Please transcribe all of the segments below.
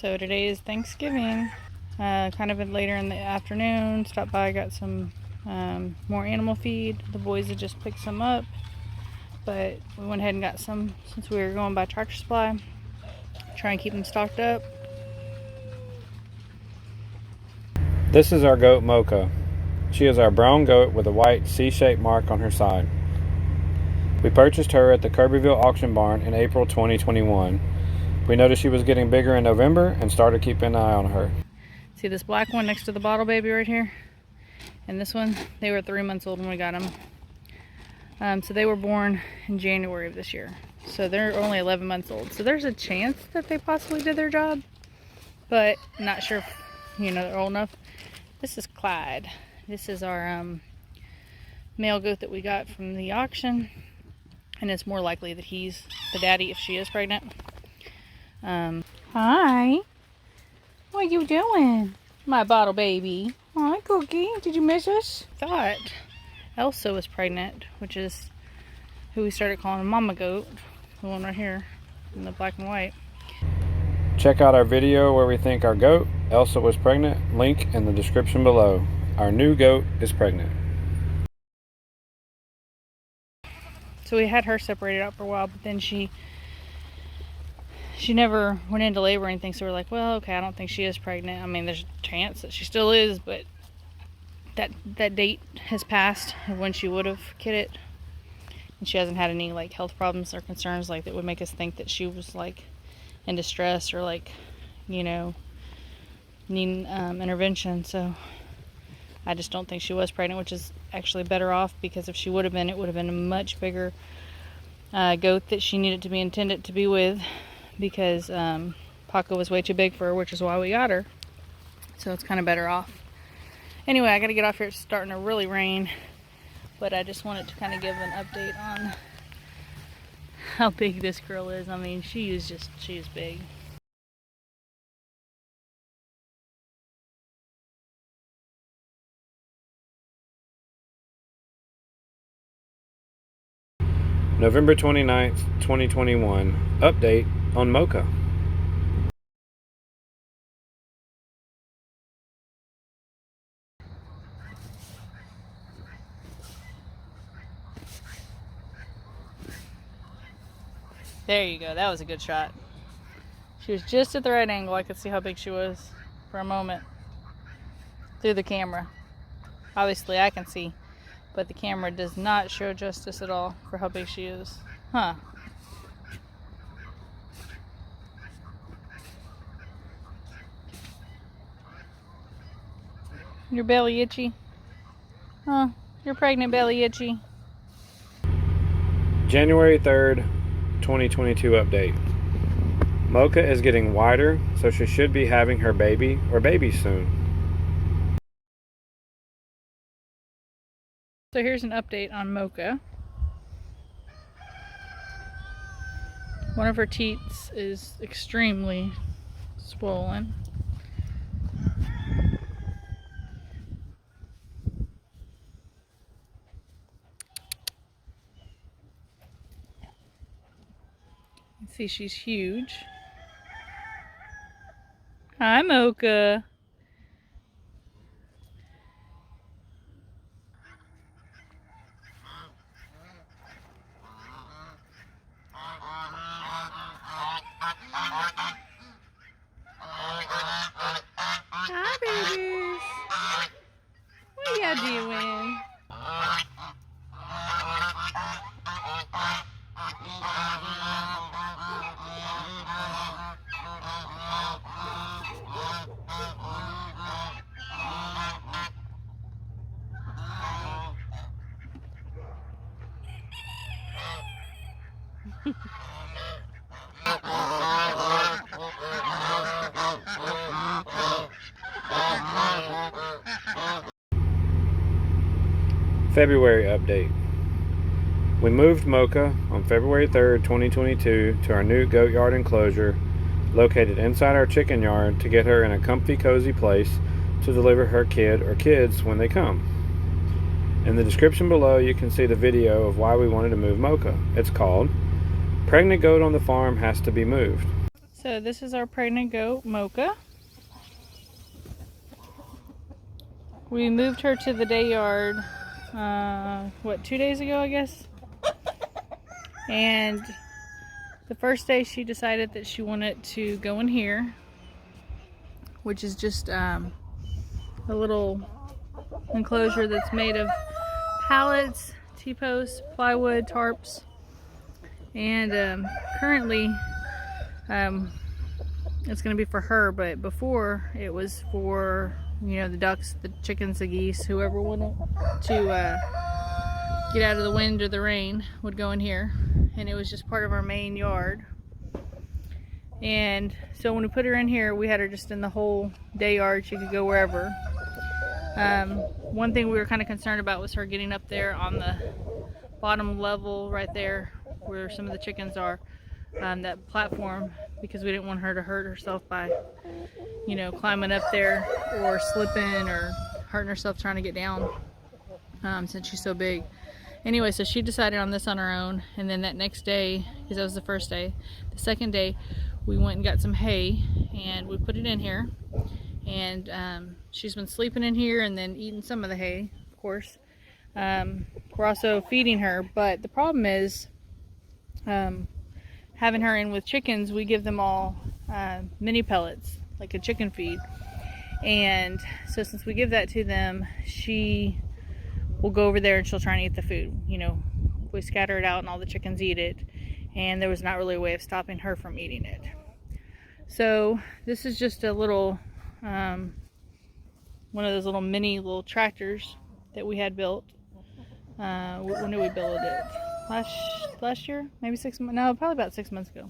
So today is Thanksgiving. Kind of later in the afternoon, stopped by, got some more animal feed. The boys had just picked some up, but we went ahead and got some since we were going by Tractor Supply. Try and keep them stocked up. This is our goat Mocha. She is our brown goat with a white C-shaped mark on her side. We purchased her at the Kirbyville auction barn in April 2021. We noticed she was getting bigger in November and started keeping an eye on her. See this black one next to the bottle baby right here? And this one, they were 3 months old when we got them. So they were born in January of this year. So they're only 11 months old. So there's a chance that they possibly did their job, but I'm not sure if, they're old enough. This is Clyde. This is our male goat that we got from the auction. And it's more likely that he's the daddy if she is pregnant. Hi. What are you doing? My bottle baby. Hi, Cookie. Did you miss us? Thought Elsa was pregnant, which is who we started calling Mama Goat. The one right here in the black and white. Check out our video where we think our goat, Elsa, was pregnant. Link in the description below. Our new goat is pregnant. So we had her separated out for a while, but then she never went into labor or anything, so we're like, well, okay, I don't think she is pregnant. I mean, there's a chance that she still is, but that date has passed of when she would have kidded. And she hasn't had any like health problems or concerns like that would make us think that she was like in distress or like, needing intervention. So I just don't think she was pregnant, which is actually better off, because if she would have been, it would have been a much bigger goat that she needed to be intended to be with, because Paco was way too big for her, which is why we got her. So it's kind of better off. Anyway, I got to get off here. It's starting to really rain, but I just wanted to kind of give an update on how big this girl is. I mean, she is big. November 29th, 2021. Update on Mocha. There you go. That was a good shot. She was just at the right angle. I could see how big she was for a moment through the camera. Obviously, I can see, but the camera does not show justice at all for how big she is. Huh. Your belly itchy? Huh. You're pregnant, belly itchy. January 3rd, 2022 update. Mocha is getting wider, so she should be having her baby or babies soon. So here's an update on Mocha. One of her teats is extremely swollen. You can see she's huge. Hi, Mocha. Hi, babies. What y'all doing? February update. We moved Mocha on February 3rd, 2022 to our new goat yard enclosure located inside our chicken yard to get her in a comfy, cozy place to deliver her kid or kids when they come. In the description below, you can see the video of why we wanted to move Mocha. It's called Pregnant Goat on the Farm Has to Be Moved. So this is our pregnant goat, Mocha. We moved her to the day yard, 2 days ago, I guess? And the first day she decided that she wanted to go in here, which is just a little enclosure that's made of pallets, T-posts, plywood, tarps. And currently it's going to be for her, but before it was for, you know, the ducks, the chickens, the geese, whoever wanted to get out of the wind or the rain would go in here. And it was just part of our main yard. And so when we put her in here, we had her just in the whole day yard. She could go wherever. One thing we were kind of concerned about was her getting up there on the bottom level right there where some of the chickens are, that platform, because we didn't want her to hurt herself by, you know, climbing up there or slipping or hurting herself trying to get down, since she's so big. Anyway, so she decided on this on her own, and then that next day, because that was the first day, the second day we went and got some hay and we put it in here, and she's been sleeping in here and then eating some of the hay, of course. We're also feeding her, but the problem is having her in with chickens, we give them all mini pellets, like a chicken feed. And so since we give that to them, she will go over there and she'll try and eat the food. You know, we scatter it out and all the chickens eat it, and there was not really a way of stopping her from eating it. So this is just a little one of those little mini little tractors that we had built. When did we build it? Last year? Maybe 6 months? No, probably about 6 months ago.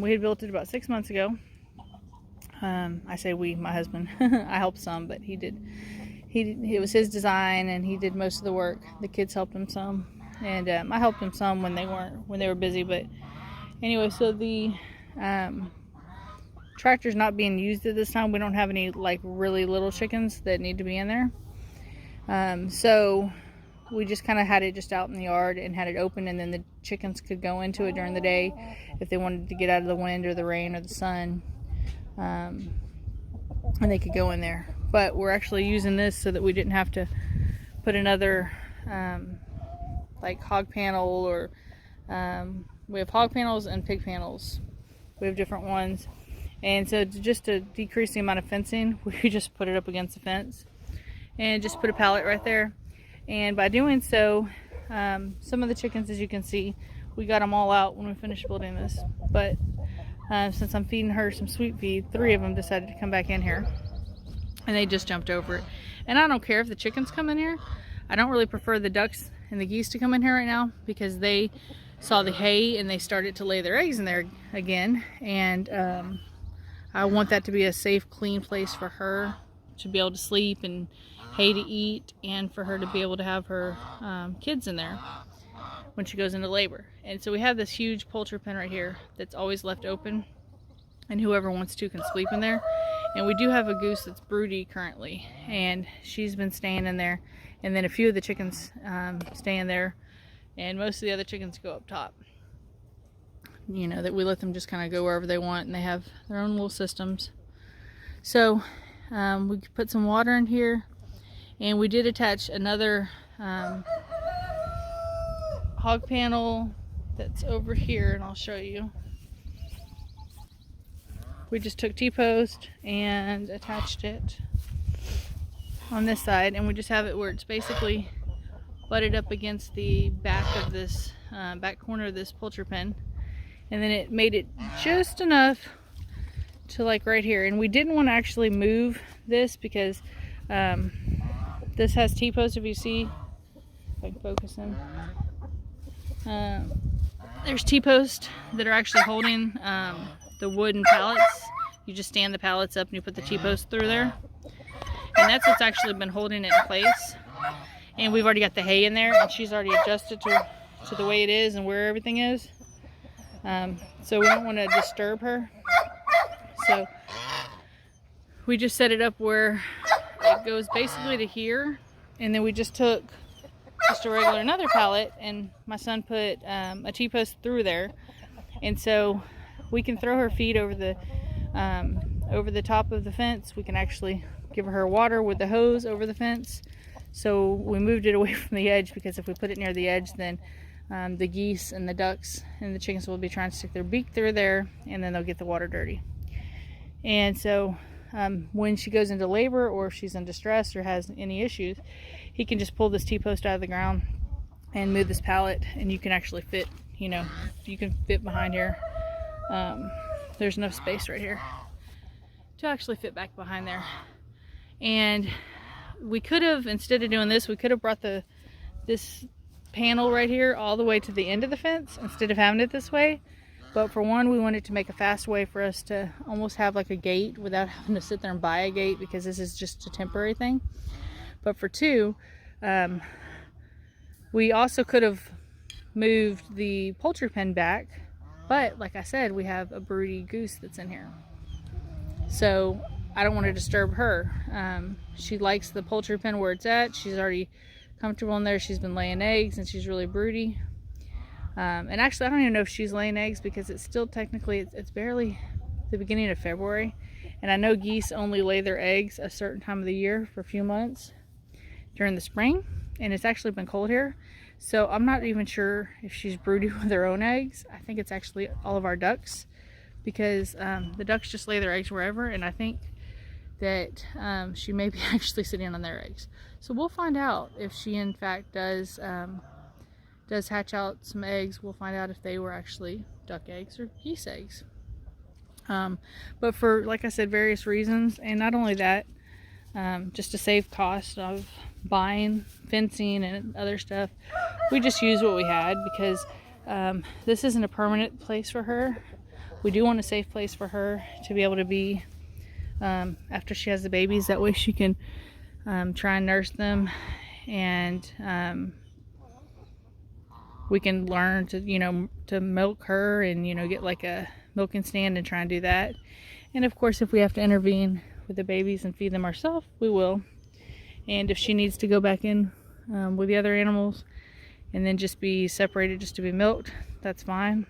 We had built it about 6 months ago. I say we, my husband. I helped some, but it was his design and he did most of the work. The kids helped him some, and I helped him some when they were busy. But anyway, so the tractor's not being used at this time. We don't have any like really little chickens that need to be in there. So we just kind of had it just out in the yard and had it open, and then the chickens could go into it during the day if they wanted to get out of the wind or the rain or the sun, and they could go in there. But we're actually using this so that we didn't have to put another like hog panel, or we have hog panels and pig panels. We have different ones, and so just to decrease the amount of fencing, we just put it up against the fence and just put a pallet right there. And by doing so, some of the chickens, as you can see, we got them all out when we finished building this. But since I'm feeding her some sweet feed, 3 of them decided to come back in here, and they just jumped over it. And I don't care if the chickens come in here. I don't really prefer the ducks and the geese to come in here right now, because they saw the hay and they started to lay their eggs in there again. And I want that to be a safe, clean place for her to be able to sleep and hay to eat, and for her to be able to have her kids in there when she goes into labor. And so we have this huge poultry pen right here that's always left open, and whoever wants to can sleep in there. And we do have a goose that's broody currently, and she's been staying in there, and then a few of the chickens stay in there, and most of the other chickens go up top. You know, that we let them just kind of go wherever they want, and they have their own little systems. So we put some water in here, and we did attach another hog panel that's over here, and I'll show you. We just took T-post and attached it on this side, and we just have it where it's basically butted up against the back of this back corner of this poultry pen, and then it made it just enough to like right here. And we didn't want to actually move this because this has T-post, if you see, if I can focus in. There's T-post that are actually holding the wooden pallets. You just stand the pallets up and you put the T-post through there. And that's what's actually been holding it in place. And we've already got the hay in there, and she's already adjusted to the way it is and where everything is. So we don't want to disturb her. So we just set it up where it goes basically to here, and then we just took just a regular another pallet, and my son put a T-post through there. And so we can throw her feed over the top of the fence. We can actually give her water with the hose over the fence. So we moved it away from the edge, because if we put it near the edge, then the geese and the ducks and the chickens will be trying to stick their beak through there, and then they'll get the water dirty. And so when she goes into labor, or if she's in distress or has any issues, he can just pull this T-post out of the ground and move this pallet, and you can actually fit, you know, you can fit behind here. There's enough space right here to actually fit back behind there. And we could have, instead of doing this, we could have brought this panel right here all the way to the end of the fence instead of having it this way. But for one, we wanted to make a fast way for us to almost have like a gate without having to sit there and buy a gate, because this is just a temporary thing. But for two, we also could have moved the poultry pen back, but like I said, we have a broody goose that's in here, so I don't want to disturb her. She likes the poultry pen where it's at. She's already comfortable in there. She's been laying eggs, and she's really broody. And actually, I don't even know if she's laying eggs, because it's still technically, it's barely the beginning of February, and I know geese only lay their eggs a certain time of the year for a few months during the spring, and it's actually been cold here, so I'm not even sure if she's broody with her own eggs. I think it's actually all of our ducks, because the ducks just lay their eggs wherever, and I think that she may be actually sitting on their eggs. So we'll find out if she in fact does hatch out some eggs. We'll find out if they were actually duck eggs or geese eggs. But for, like I said, various reasons, and not only that, just to save cost of buying fencing and other stuff, we just used what we had, because this isn't a permanent place for her. We do want a safe place for her to be able to be after she has the babies. That way she can try and nurse them, and we can learn to, you know, to milk her, and, you know, get like a milking stand and try and do that. And of course, if we have to intervene with the babies and feed them ourselves, we will. And if she needs to go back in with the other animals and then just be separated just to be milked, that's fine.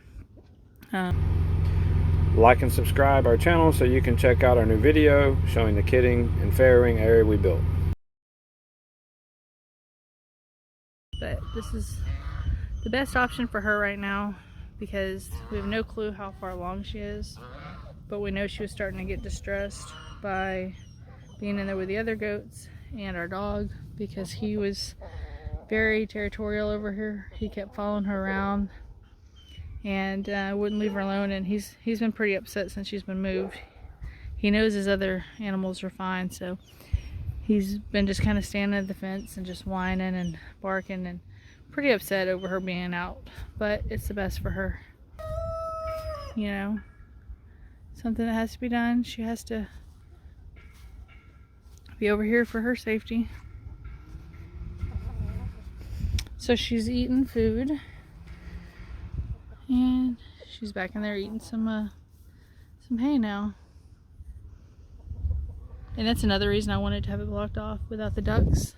Like and subscribe our channel so you can check out our new video showing the kidding and farrowing area we built. But this is the best option for her right now, because we have no clue how far along she is, but we know she was starting to get distressed by being in there with the other goats and our dog, because he was very territorial over her. He kept following her around and wouldn't leave her alone, and he's been pretty upset since she's been moved. He knows his other animals are fine, so he's been just kind of standing at the fence and just whining and barking, and pretty upset over her being out. But it's the best for her, you know, something that has to be done. She has to be over here for her safety. So she's eating food, and she's back in there eating some hay now. And that's another reason I wanted to have it blocked off without the ducks.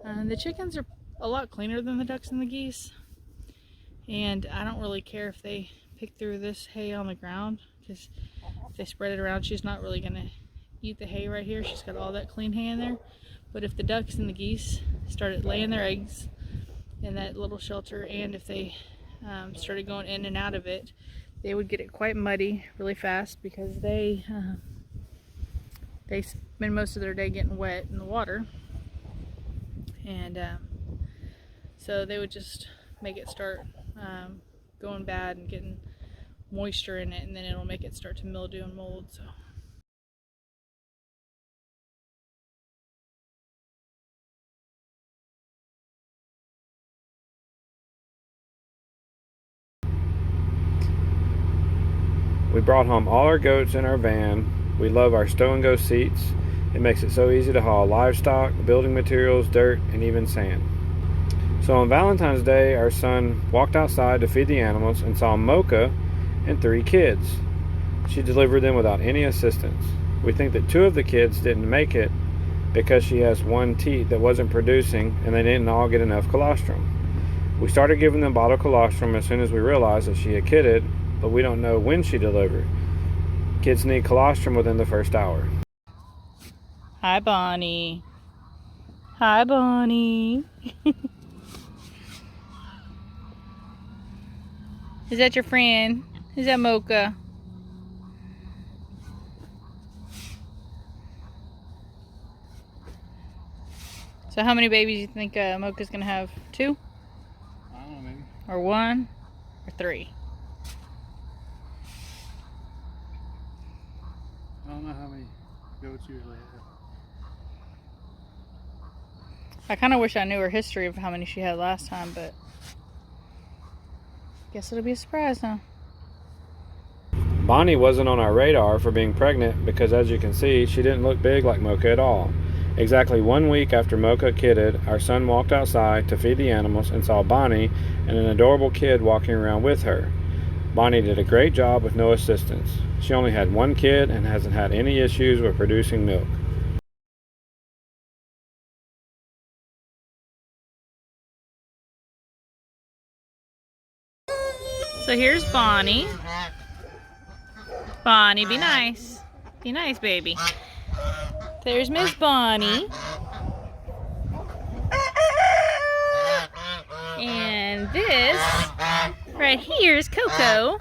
The chickens are a lot cleaner than the ducks and the geese, and I don't really care if they pick through this hay on the ground, because if they spread it around, she's not really gonna eat the hay right here. She's got all that clean hay in there. But if the ducks and the geese started laying their eggs in that little shelter, and if they started going in and out of it, they would get it quite muddy really fast, because they spend most of their day getting wet in the water, and so they would just make it start going bad and getting moisture in it, and then it'll make it start to mildew and mold. So we brought home all our goats in our van. We love our stow and go seats. It makes it so easy to haul livestock, building materials, dirt, and even sand. So on Valentine's Day, our son walked outside to feed the animals and saw Mocha and 3 kids. She delivered them without any assistance. We think that 2 of the kids didn't make it because she has 1 teat that wasn't producing, and they didn't all get enough colostrum. We started giving them bottled colostrum as soon as we realized that she had kidded, but we don't know when she delivered. Kids need colostrum within the first hour. Hi, Bonnie. Hi, Bonnie. Is that your friend? Is that Mocha? So how many babies do you think Mocha's going to have? 2? I don't know, maybe. Or 1? Or 3? I don't know how many goats usually have. I kind of wish I knew her history of how many she had last time, but guess it'll be a surprise now. Bonnie wasn't on our radar for being pregnant because, as you can see, she didn't look big like Mocha at all. Exactly 1 week after Mocha kidded, our son walked outside to feed the animals and saw Bonnie and an adorable kid walking around with her. Bonnie did a great job with no assistance. She only had 1 kid and hasn't had any issues with producing milk. So here's Bonnie. Bonnie, be nice. Be nice, baby. There's Miss Bonnie. And this right here is Coco.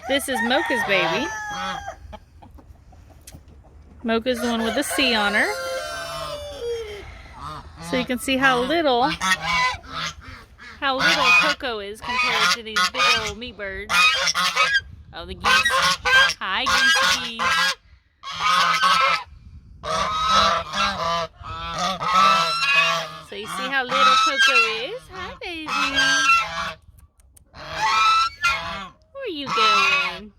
This is Mocha's baby. Mocha's the one with the C on her. So you can see how little Coco is compared to these big old meat birds. Oh, the geese. Hi, geese. So you see how little Coco is? Hi, baby. Where are you going?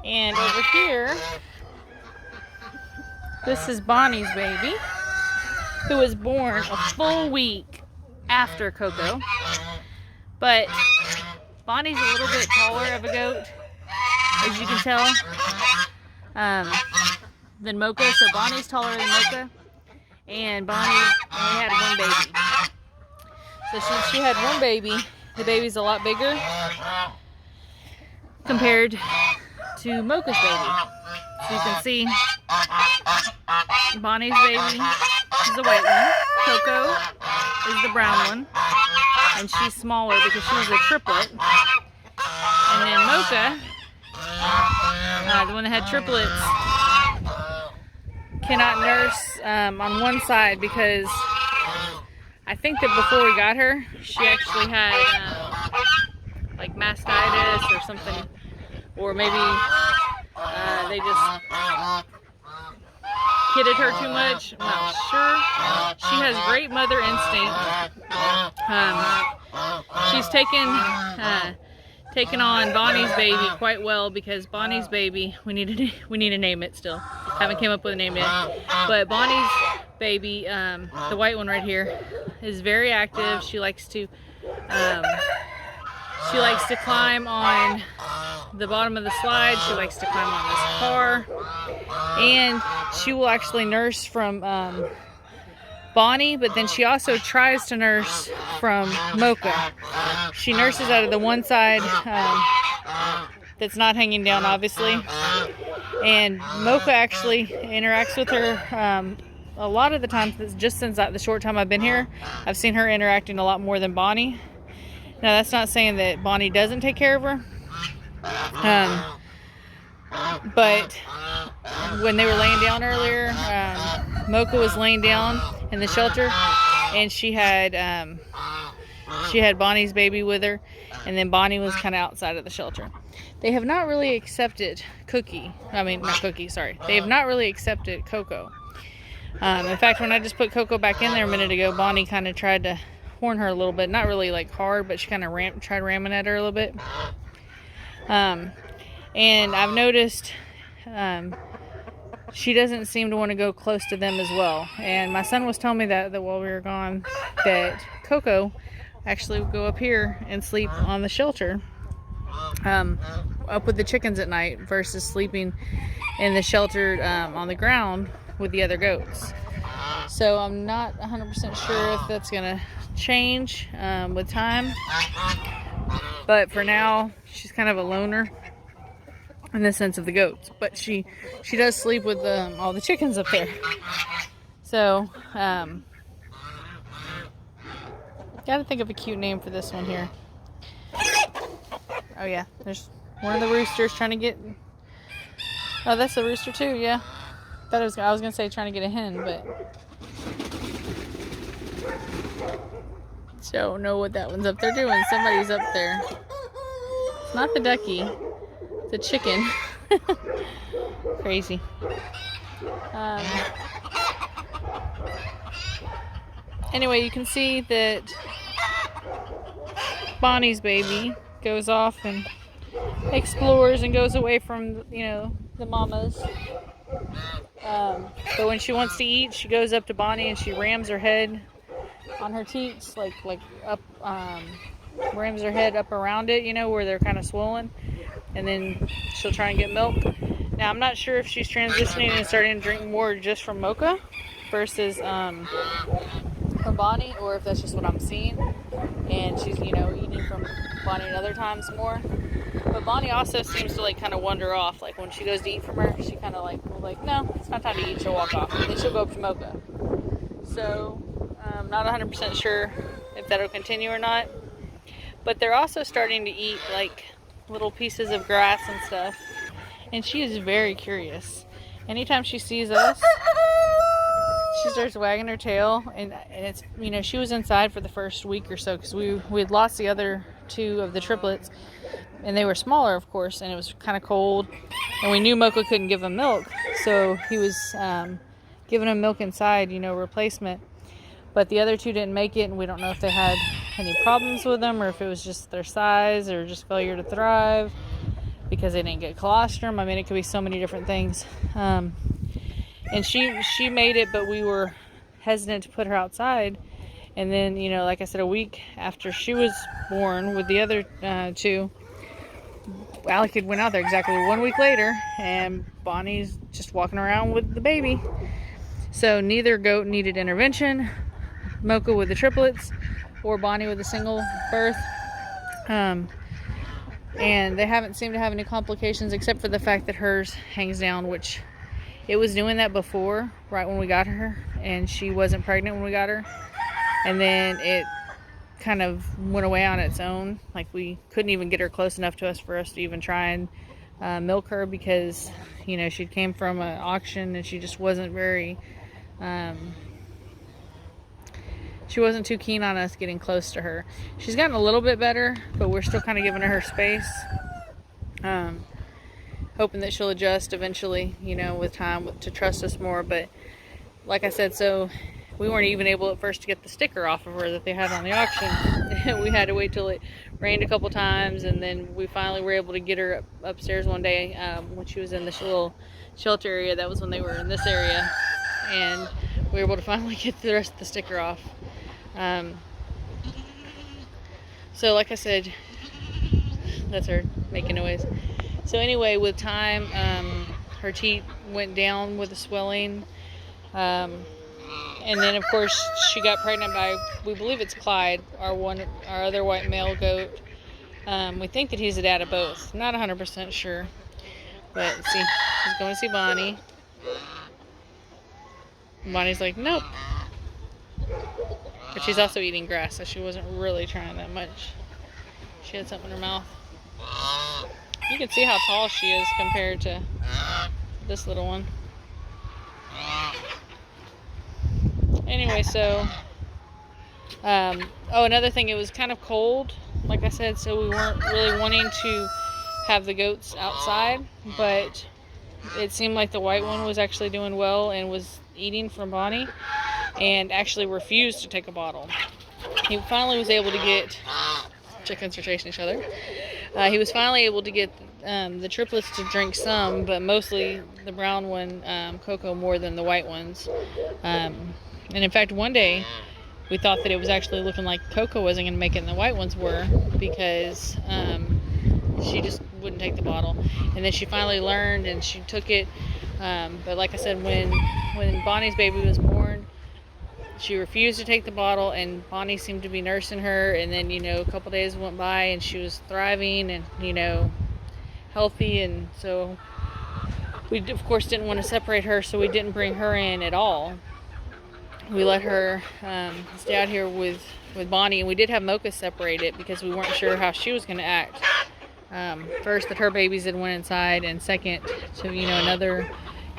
And over here, this is Bonnie's baby, who was born a full week after Coco. But Bonnie's a little bit taller of a goat, as you can tell, than Mocha. So Bonnie's taller than Mocha, and Bonnie only had 1 baby. So since she had 1 baby, the baby's a lot bigger compared to Mocha's baby. So you can see Bonnie's baby is the white one, Coco is the brown one, and she's smaller because she was a triplet. And then Mocha, the one that had triplets, cannot nurse on one side because I think that before we got her, she actually had like mastitis or something, or maybe they just kidded her too much. I'm not sure. She has great mother instinct. She's taken on Bonnie's baby quite well, because Bonnie's baby, we need to name it still. Haven't came up with a name yet. But Bonnie's baby, the white one right here, is very active. She likes to climb on the bottom of the slide. She likes to climb on this car, and she will actually nurse from Bonnie, but then she also tries to nurse from Mocha. She nurses out of the one side that's not hanging down, obviously, and Mocha actually interacts with her a lot of the times. Just since the short time I've been here, I've seen her interacting a lot more than Bonnie. Now, that's not saying that Bonnie doesn't take care of her, but when they were laying down earlier, Mocha was laying down in the shelter, and she had Bonnie's baby with her, and then Bonnie was kind of outside of the shelter. They have not really accepted They have not really accepted Coco. In fact, when I just put Coco back in there a minute ago, Bonnie kind of tried to horn her a little bit. Not really like hard, but she kind of tried ramming at her a little bit. And I've noticed she doesn't seem to want to go close to them as well. And my son was telling me that while we were gone, that Coco actually would go up here and sleep on the shelter, up with the chickens at night, versus sleeping in the shelter on the ground with the other goats. So I'm not 100% sure if that's gonna change with time. But for now, she's kind of a loner in the sense of the goats. But she does sleep with all the chickens up there. So gotta think of a cute name for this one here. Oh yeah, there's one of the roosters trying to get. Oh, that's the rooster too. Yeah, I was gonna say trying to get a hen, but don't know what that one's up there doing. Somebody's up there. It's not the ducky. It's a chicken. Crazy. Anyway, you can see that Bonnie's baby goes off and explores and goes away from, the mamas. But when she wants to eat, she goes up to Bonnie and she rams her head on her teats, like up, rams her head up around it, where they're kind of swollen. And then she'll try and get milk. Now, I'm not sure if she's transitioning and starting to drink more just from Mocha versus from Bonnie, or if that's just what I'm seeing. And she's, eating from Bonnie at other times more. But Bonnie also seems to kind of wander off. Like when she goes to eat from her, she kind of no, it's not time to eat. She'll walk off. And then she'll go up to Mocha. So I'm not 100% sure if that'll continue or not. But they're also starting to eat little pieces of grass and stuff. And she is very curious. Anytime she sees us, she starts wagging her tail, and it's, she was inside for the first week or so because we had lost the other two of the triplets, and they were smaller, of course, and it was kind of cold, and we knew Mocha couldn't give them milk, so he was giving them milk inside, replacement. But the other two didn't make it, and we don't know if they had any problems with them or if it was just their size or just failure to thrive because they didn't get colostrum. I mean, it could be so many different things. And she made it, but we were hesitant to put her outside. And then, like I said, a week after she was born with the other two, Alec had went out there exactly 1 week later, and Bonnie's just walking around with the baby. So neither goat needed intervention, Mocha with the triplets or Bonnie with a single birth. And they haven't seemed to have any complications except for the fact that hers hangs down, which it was doing that before, right when we got her, and she wasn't pregnant when we got her. And then it kind of went away on its own. Like, we couldn't even get her close enough to us for us to even try and milk her because, she came from an auction and she just wasn't very, she wasn't too keen on us getting close to her. She's gotten a little bit better, but we're still kind of giving her space. Hoping that she'll adjust eventually, with time to trust us more. But like I said, so we weren't even able at first to get the sticker off of her that they had on the auction. We had to wait till it rained a couple times, and then we finally were able to get her upstairs one day when she was in this little shelter area. That was when they were in this area, and we were able to finally get the rest of the sticker off. So like I said, that's her making noise. So anyway, with time, her teat went down with the swelling. And then, of course, she got pregnant by, we believe it's Clyde, our other white male goat. We think that he's the dad of both. Not 100% sure. But see, she's going to see Bonnie. And Bonnie's like, nope. But she's also eating grass, so she wasn't really trying that much. She had something in her mouth. You can see how tall she is compared to this little one. Anyway, so another thing, it was kind of cold, like I said, so we weren't really wanting to have the goats outside, but it seemed like the white one was actually doing well and was eating from Bonnie and actually refused to take a bottle. He finally was able to get, chickens are chasing each other. He was finally able to get the triplets to drink some, but mostly the brown one, Coco, more than the white ones. And in fact, one day we thought that it was actually looking like Coco wasn't going to make it and the white ones were, because she just wouldn't take the bottle. And then she finally learned and she took it. But like I said, when Bonnie's baby was born, she refused to take the bottle, and Bonnie seemed to be nursing her. And then, a couple days went by and she was thriving and, healthy. And so we, of course, didn't want to separate her, so we didn't bring her in at all. We let her stay out here with Bonnie, and we did have Mocha separated because we weren't sure how she was going to act. First, that her babies had went inside, and second, to another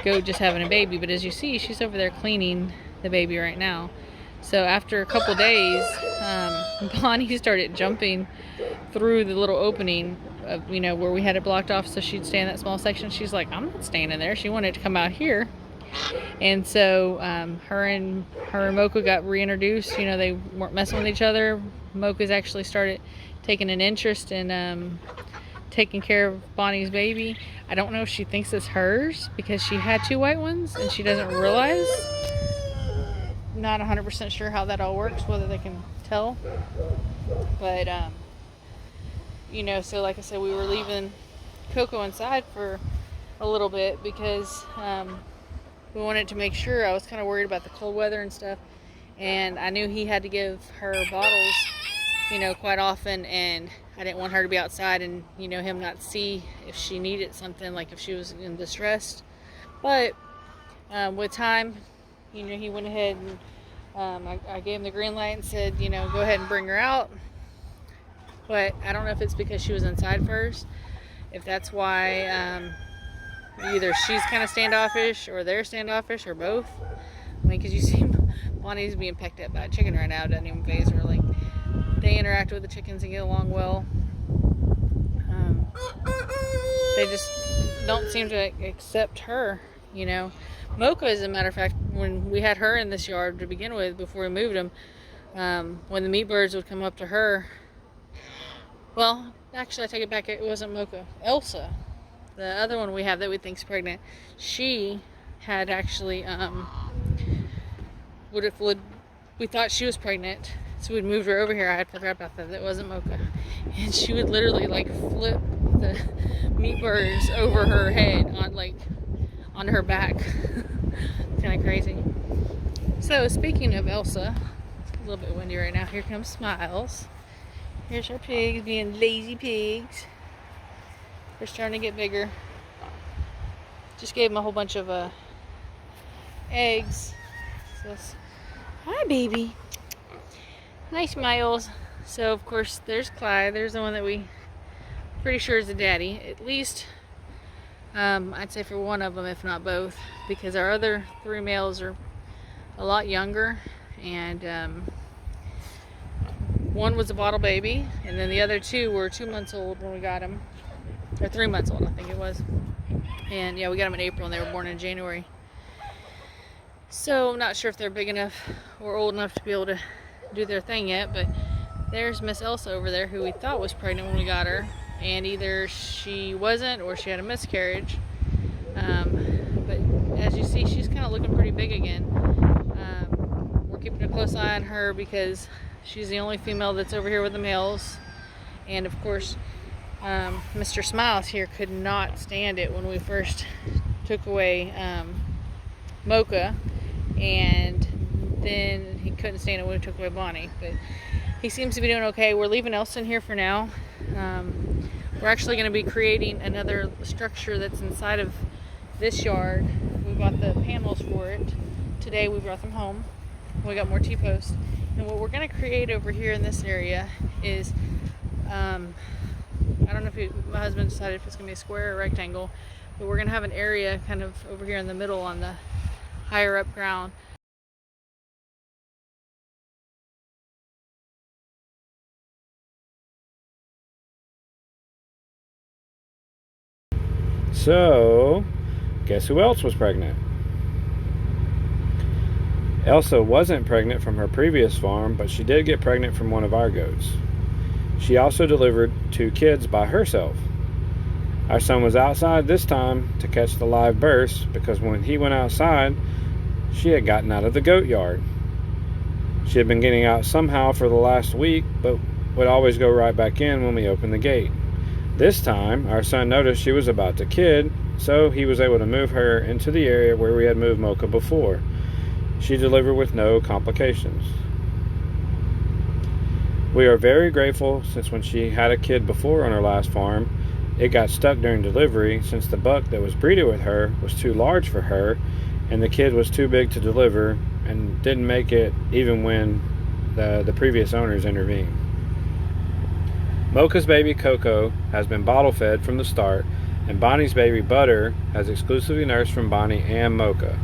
goat just having a baby. But as you see, she's over there cleaning the baby right now. So after a couple days, Bonnie started jumping through the little opening of, where we had it blocked off so she'd stay in that small section. She's like, I'm not staying in there. She wanted to come out here. And so her and Mocha got reintroduced. They weren't messing with each other. Mocha's actually started taking an interest in taking care of Bonnie's baby. I don't know if she thinks it's hers because she had 2 white ones and she doesn't realize. Not 100% sure how that all works, whether they can tell. But, so like I said, we were leaving Coco inside for a little bit because we wanted to make sure. I was kind of worried about the cold weather and stuff. And I knew he had to give her bottles, quite often. And I didn't want her to be outside and, him not see if she needed something, like if she was in distress. But with time, he went ahead and I gave him the green light and said, go ahead and bring her out. But I don't know if it's because she was inside first, if that's why either she's kind of standoffish or they're standoffish or both. I mean, because you see Bonnie's being pecked at by a chicken right now. It doesn't even faze her. Like, they interact with the chickens and get along well. They just don't seem to accept her, Mocha, as a matter of fact, when we had her in this yard to begin with, before we moved them, when the meat birds would come up to her, well, actually I take it back, it wasn't Mocha, Elsa, the other one we have that we think's pregnant, she had actually, we thought she was pregnant, so we'd moved her over here. I had forgot about that. It wasn't Mocha. And she would literally flip the meat birds over her head on her back. Kind of crazy. So speaking of Elsa, it's a little bit windy right now. Here comes Smiles. Here's our pigs being lazy pigs. They're starting to get bigger. Just gave them a whole bunch of eggs. So, hi baby. Nice Miles. So of course there's Clyde. There's the one that we pretty sure is the daddy. At least I'd say for one of them, if not both, because our other 3 males are a lot younger, and one was a bottle baby, and then the other 2 were 2 months old when we got them, or 3 months old I think it was. And yeah, we got them in April and they were born in January. So I'm not sure if they're big enough or old enough to be able to do their thing yet, but there's Miss Elsa over there, who we thought was pregnant when we got her, and either she wasn't or she had a miscarriage. But as you see, she's kind of looking pretty big again. We're keeping a close eye on her because she's the only female that's over here with the males. And of course, Mr. Smiles here could not stand it when we first took away Mocha, and then he couldn't stand it when we took away Bonnie. But he seems to be doing okay. We're leaving Elsa in here for now. We're actually going to be creating another structure that's inside of this yard. We bought the panels for it. Today we brought them home. We got more T-posts. And what we're going to create over here in this area is, I don't know if my husband decided if it's going to be a square or rectangle, but we're going to have an area kind of over here in the middle on the higher up ground. So, guess who else was pregnant? Elsa wasn't pregnant from her previous farm, but she did get pregnant from one of our goats. She also delivered 2 kids by herself. Our son was outside this time to catch the live births, because when he went outside, she had gotten out of the goat yard. She had been getting out somehow for the last week, but would always go right back in when we opened the gate. This time, our son noticed she was about to kid, so he was able to move her into the area where we had moved Mocha before. she delivered with no complications. We are very grateful since when she had a kid before on her last farm, it got stuck during delivery since the buck that was breeded with her was too large for her and the kid was too big to deliver and didn't make it even when the previous owners intervened. Mocha's baby Coco has been bottle fed from the start, and Bonnie's baby Butter has exclusively nursed from Bonnie and Mocha.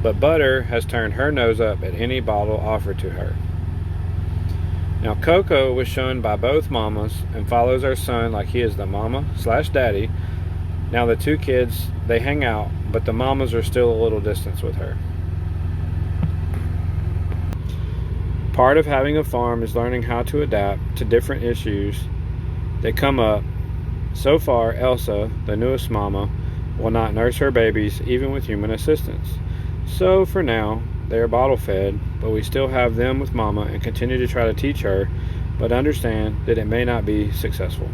But Butter has turned her nose up at any bottle offered to her. Now Coco was shown by both mamas and follows our son like he is the mama/daddy. Now the two kids, they hang out, but the mamas are still a little distance with her. Part of having a farm is learning how to adapt to different issues that come up. So far, Elsa, the newest mama, will not nurse her babies even with human assistance. So for now, they are bottle fed, but we still have them with mama and continue to try to teach her, but understand that it may not be successful.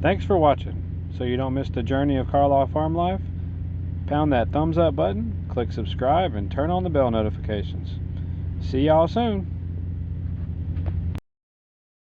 Thanks for watching. So you don't miss the journey of Carlisle farm life, pound that thumbs up button, click subscribe, and turn on the bell notifications. See y'all soon.